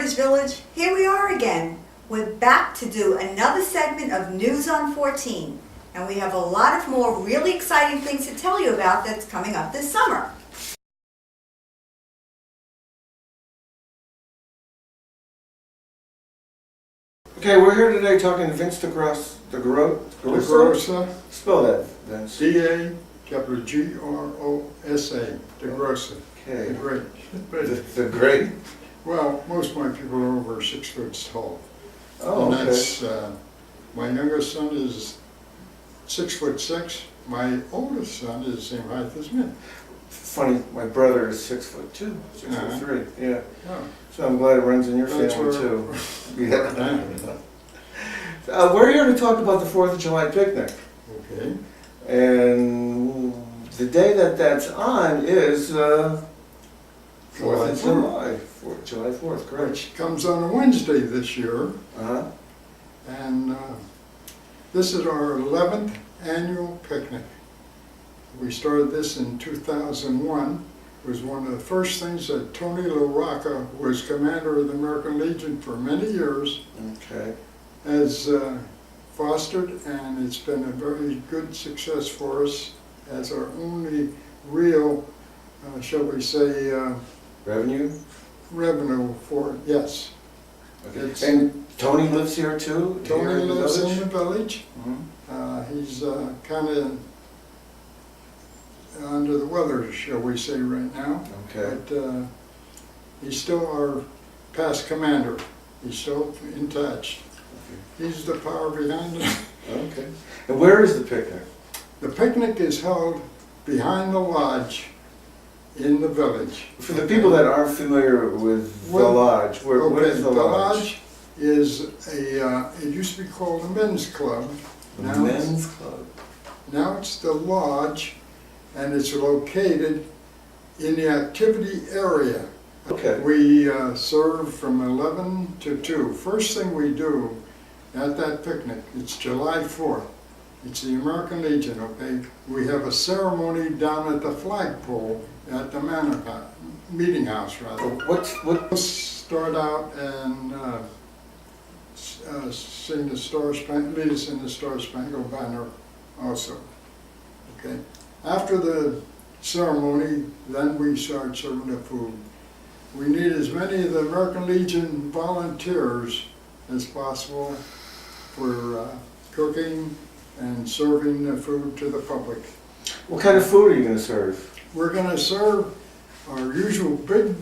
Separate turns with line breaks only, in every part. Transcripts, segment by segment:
Heritage Village, here we are again. We're back to do another segment of News on 14. And we have a lot of more really exciting things to tell you about that's coming up this summer.
Okay, we're here today talking to Vince DeGrossa. Spell that, Vince.
D-A-G-R-O-S-A, DeGrossa.
Okay.
The Great.
The Great?
Well, most of my people are over 6 foot tall.
Oh,
and
okay.
that's, my youngest son is 6'6". My oldest son is the same height as me.
Funny, my brother is 6'2", 6'3", yeah.
Oh.
So I'm glad it runs in your
That's
family
where-
too. Yeah. We're here to talk about the 4th of July picnic.
Okay.
And the day that's on is 4th of July. July 4th, correct.
Which comes on a Wednesday this year.
Uh-huh.
And this is our 11th annual picnic. We started this in 2001. It was one of the first things that Tony LaRocca, who was commander of the American Legion for many years,
Okay.
has fostered, and it's been a very good success for us as our only real, shall we say,
Revenue?
revenue for, yes.
Okay. And Tony lives here too? Here
Tony
in the
lives in
village?
the village.
Mhm.
He's kind of under the weather, shall we say, right now.
Okay.
But he's still our past commander. He's still in touch. He's the power behind it.
Okay. And where is the picnic?
The picnic is held behind the lodge in the village.
For the people that aren't familiar with the lodge, what is the lodge?
The lodge is it used to be called a men's club.
The
Now it's-
men's club.
Now it's the lodge, and it's located in the activity area.
Okay.
We serve from 11 to 2. First thing we do at that picnic, it's July 4th. It's the American Legion, okay? We have a ceremony down at the flagpole at the meeting house, rather.
What?
We'll start out and sing the lead us in the Star Spangled Banner also, okay? After the ceremony, then we start serving the food. We need as many of the American Legion volunteers as possible for cooking and serving the food to the public.
What kind of food are you going to serve?
We're going to serve our usual big,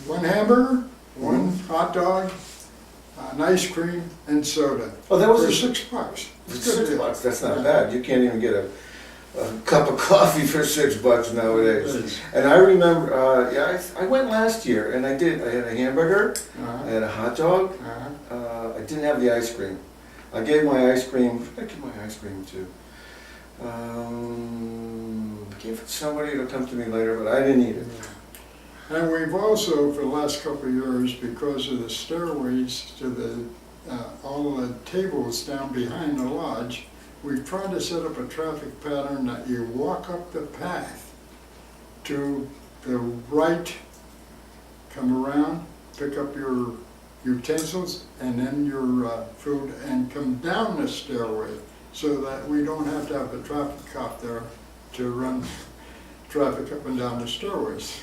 one hamburger, one hot dog, an ice cream, and soda.
Oh, that was
for
a-
$6.
It's
Good deal.
$6. That's not
Yeah.
bad. You can't even get a cup of coffee for $6 nowadays.
Yes.
And I remember, I went last year and I had a hamburger, I
Uh-huh.
had a hot dog.
Uh-huh.
I didn't have the ice cream. I gave my ice cream. I gave my ice cream to. I gave it to somebody. It'll come to me later, but I didn't eat it.
And we've also, for the last couple of years, because of the stairways to the all of the tables down behind the lodge, we've tried to set up a traffic pattern that you walk up the path to the right, come around, pick up your utensils and then your food, and come down the stairway so that we don't have to have the traffic cop there to run traffic up and down the stairways.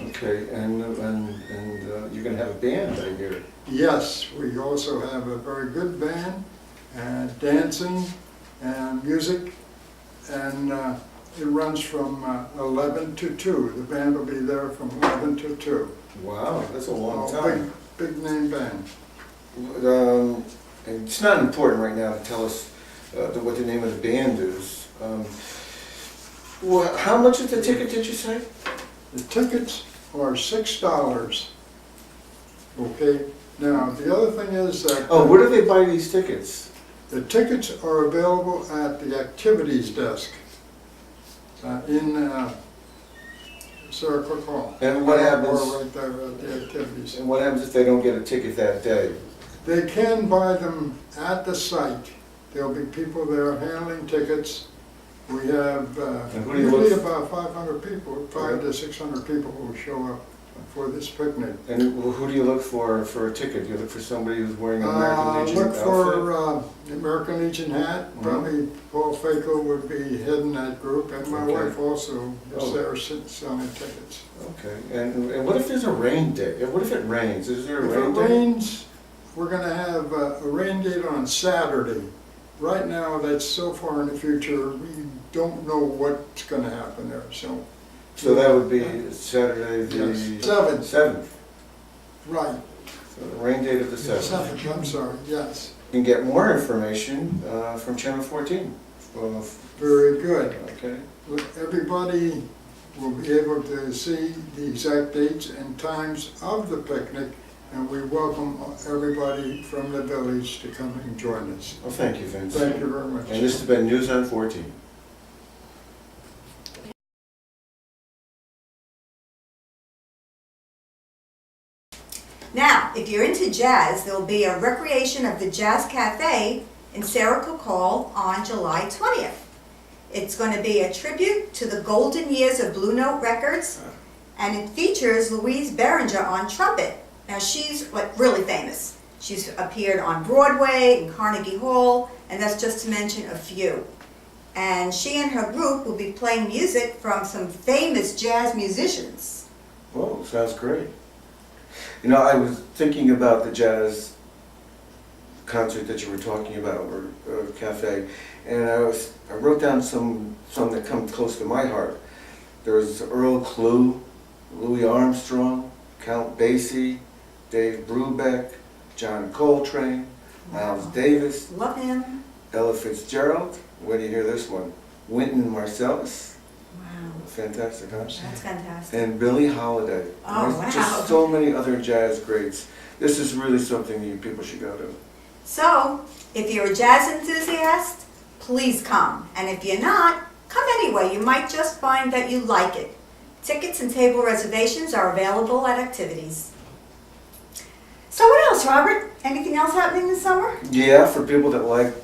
Okay, and you're going to have a band, I hear.
Yes, we also have a very good band, dancing and music, and it runs from 11 to 2. The band will be there from 11 to 2.
Wow, that's a long
Oh,
time.
Big name band.
And it's not important right now to tell us what the name of the band is. How much is the ticket, did you say?
The tickets are $6. Okay, now the other thing is that
Oh, where do they buy these tickets?
the tickets are available at the activities desk in Sarah Cook Hall.
And what happens?
Or right there at the activities.
And what happens if they don't get a ticket that day?
They can buy them at the site. There'll be people there handling tickets. We have
And who do you
usually
look-
about 500 people, 500 to 600 people who show up. for this picnic.
And who do you look for a ticket? Do you look for somebody who's wearing an American Legion
Look
outfit?
for the American Legion hat.
Mhm.
Probably Paul Faco would be heading that group, and my
Okay.
wife also is
Oh.
there selling tickets.
Okay, and what if there's a rain day? What if it rains? Is there a
If
rain
it
day?
rains, we're gonna have a rain date on Saturday. Right now, that's so far in the future, we don't know what's gonna happen there, so.
So that would be Saturday the
Yes, 7th,
7th.
right,
So the rain date of the 7th.
7th, I'm sorry, yes.
You can get more information from Channel 14.
Very good.
Okay.
Look, everybody will be able to see the exact dates and times of the picnic, and we welcome everybody from the village to come and join us.
Well, thank you, Vince.
Thank you very much.
And this has been News on 14.
Now, if you're into jazz, there'll be a recreation of the Jazz Cafe in Sarah Cook Hall on July 20th. It's going to be a tribute to the golden years of Blue Note Records, and it features Louise Berenger on trumpet. Now, she's really famous. She's appeared on Broadway and Carnegie Hall, and that's just to mention a few. And she and her group will be playing music from some famous jazz musicians.
Whoa, sounds great. You know, I was thinking about the jazz concert that you were talking about, or cafe, and I wrote down some that come close to my heart. There's Earl Klugh, Louis Armstrong, Count Basie, Dave Brubeck, John Coltrane, Miles Davis,
Love him.
Ella Fitzgerald. When do you hear this one? Wynton Marsalis.
Wow,
Fantastic, huh?
that's fantastic.
And Billie Holiday.
Oh,
There's
wow.
just so many other jazz greats. This is really something you people should go to.
So, if you're a jazz enthusiast, please come. And if you're not, come anyway. You might just find that you like it. Tickets and table reservations are available at activities. So what else, Robert? Anything else happening this summer?
Yeah, for people that like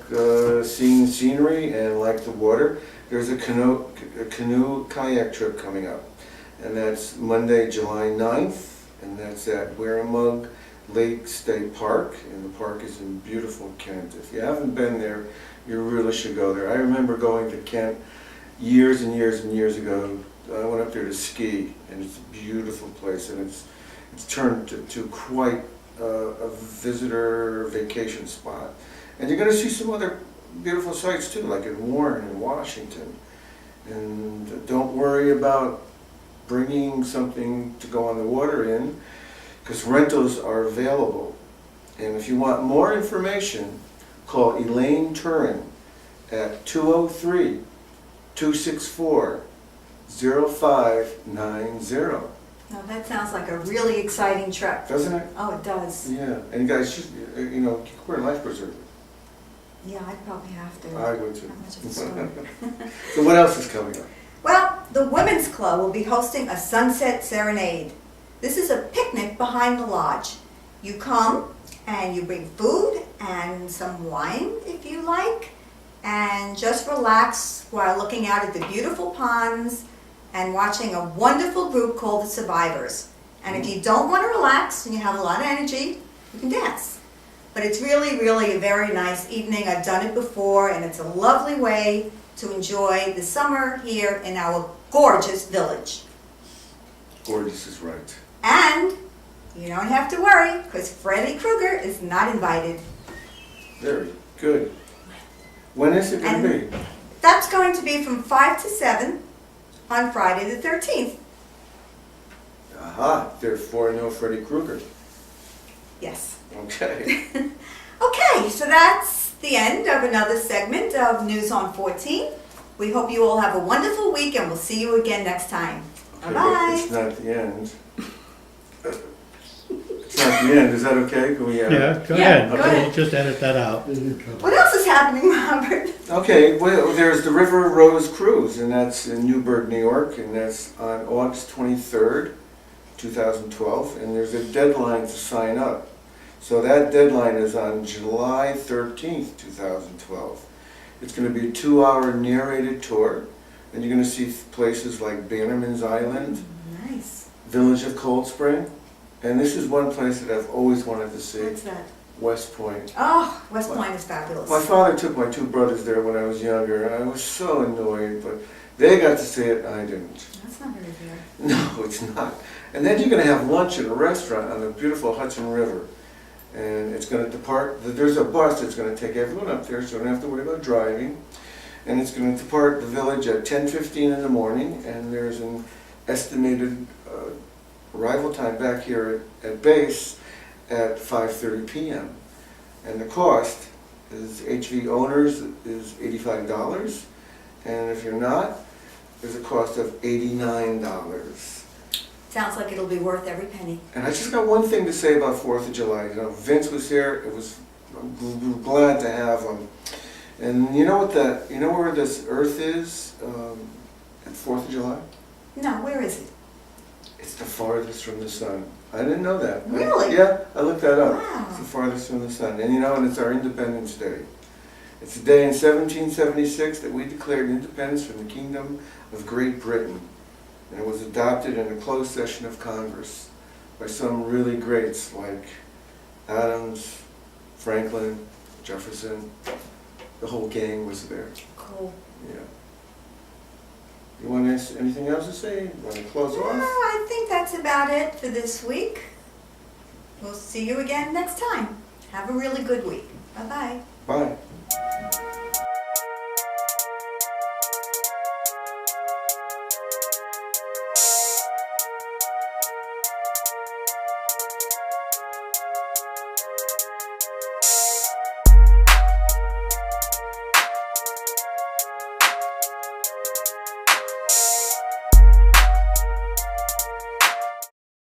seeing scenery and like the water, there's a canoe kayak trip coming up. And that's Monday, July 9th, and that's at Warramug Lake State Park, and the park is in beautiful Kent. If you haven't been there, you really should go there. I remember going to Kent years and years and years ago. I went up there to ski, and it's a beautiful place, and it's turned to quite a visitor vacation spot. And you're going to see some other beautiful sights too, like in Warren and Washington. And don't worry about bringing something to go on the water in, because rentals are available. And if you want more information, call Elaine Turin at 203-264-0590.
Oh, that sounds like a really exciting trip.
Doesn't it?
Oh, it does.
Yeah. And you guys should, you know, wear life preserver.
Yeah, I'd probably have to.
I would too.
How much of a story?
So what else is coming up?
Well, the Women's Club will be hosting a Sunset Serenade. This is a picnic behind the lodge. You come and you bring food and some wine if you like, and just relax while looking out at the beautiful ponds and watching a wonderful group called the Survivors. And if you don't want to relax and you have a lot of energy, you can dance. But it's really, really a very nice evening. I've done it before, and it's a lovely way to enjoy the summer here in our gorgeous village.
Gorgeous is right.
And you don't have to worry, because Freddy Krueger is not invited.
Very good. When is it going to be?
That's going to be from 5 to 7 on Friday the 13th.
Aha, therefore no Freddy Krueger.
Yes.
Okay.
Okay, so that's the end of another segment of News on 14. We hope you all have a wonderful week, and we'll see you again next time.
Okay, but
Bye-bye.
it's not the end. It's not the end. Is that okay? Can we?
Yeah, go
Yeah,
ahead.
go ahead.
We'll just edit that out.
What else is happening, Robert?
Okay. Well, there's the River Rose Cruise, and that's in Newburgh, New York, and that's on August 23rd, 2012. And there's a deadline to sign up. So that deadline is on July 13th, 2012. It's going to be a 2-hour narrated tour, and you're going to see places like Bannerman's Island,
Nice.
Village of Cold Spring. And this is one place that I've always wanted to see,
What's that?
West Point.
Oh, West Point is fabulous.
My father took my two brothers there when I was younger, and I was so annoyed, but they got to see it, and I didn't.
That's not very fair.
No, it's not. And then you're gonna have lunch at a restaurant on the beautiful Hudson River. And it's gonna depart, there's a bus that's gonna take everyone up there, so you don't have to worry about driving. And it's gonna depart the village at 10:15 in the morning, and there's an estimated arrival time back here at base at 5:30 p.m. And the cost is, HV owners is $85, and if you're not, there's a cost of $89.
Sounds like it'll be worth every penny.
And I just got one thing to say about 4th of July. You know, Vince was here. I'm glad to have him. And you know what you know where this Earth is at 4th of July?
No, where is it?
It's the farthest from the sun. I didn't know that.
Really?
Yeah, I looked that up.
Wow.
It's the farthest from the sun. And you know, and it's our Independence Day. It's the day in 1776 that we declared independence from the Kingdom of Great Britain. And it was adopted in a closed session of Congress by some really greats like Adams, Franklin, Jefferson. The whole gang was there.
Cool.
Yeah. You want anything else to say? You want to close
No,
off?
I think that's about it for this week. We'll see you again next time. Have a really good week. Bye-bye.
Bye.